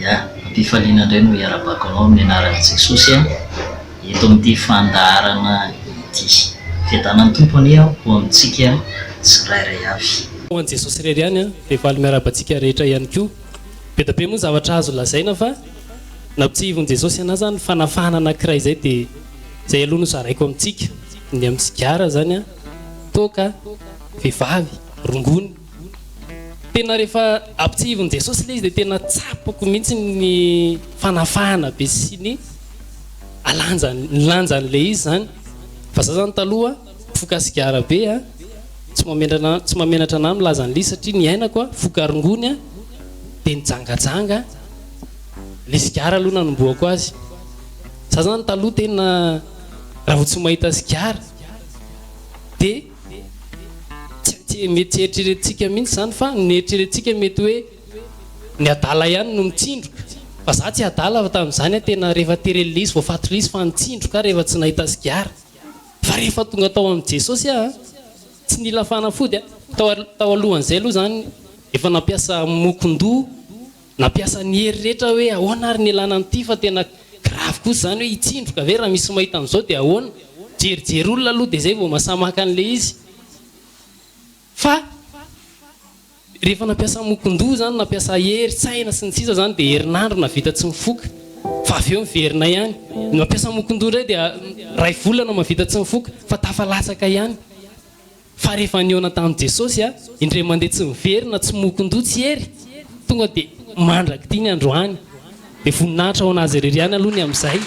Ya, pifaliana indray no iarabako anao amin'ny anaran'i Jesosy eto amin'ity fandaharana ity. Fiadanan'ny tompony ho amintsika tsirairay avy. Ho an'i Jesosy irery ihany dia faly miarabantsika rehetra ihany koa. Be dia be moa zavatra azo lazaina fa nampitsihivon'i Jesosy ana zany fanafana anankiray izay dia izay aloha no zaraiko amintsika. Ny amin'ny sigara zany toaka, vehivavy, rongony. Tena rehefa ampitsihivon'i Jesosy ilay izy dia tena tsapako mihitsy ny fanafana be sy ny lanjan'ilay izy zany. Fa za zany taloha foka sigara be tsy mamenatra anahy milaza an'ilay satria ny ainako foka rongony dia nijangajanga ilay sigara aloha nanomboako azy. Za zany taloha tena raha vao tsy mahita sigara dia mety eritreretintsika mihitsy zany fa ny eritreretintsika mety hoe ny adala ihany no mitsindroka. Fa za tsy adala fa tamin'izany tena rehefa terelilay izy voafator'ilay izy fa nitsindroka rehefa tsy nahita sigara. Fa rehefa tonga tao amin'i Jesosy tsy nila fanafody tao alohan'izay aloha zany efa nampiasa mokon-doha, nampiasa ny hery rehetra hoe ahoana ary ny alana an'ity fa tena gravy kosa zany hoe hitsindroka ve raha misy mahita an'izao dia ahoana. Jerijery olona aloha dia zay vao mahasamaka an'ilay izy. Fa rehefa nampiasa mokon-doha zany, nampiasa hery, tsaina sy ny sisa zany dia herinandro na vita tsy mifoka. Fa avy eo miverina ihany. Nampiasa mokon-doha indray dia ray volana mahavita tsy mifoka fa tafalatsaka ihany. Fa rehefa niona tamin'i Jesosy indray mandeha tsy miverina, tsy mokon-doha, tsy hery, tonga dia mandraky ity ny androany. Dia voninahitra ho anazy irery ihany aloha ny amin'izay.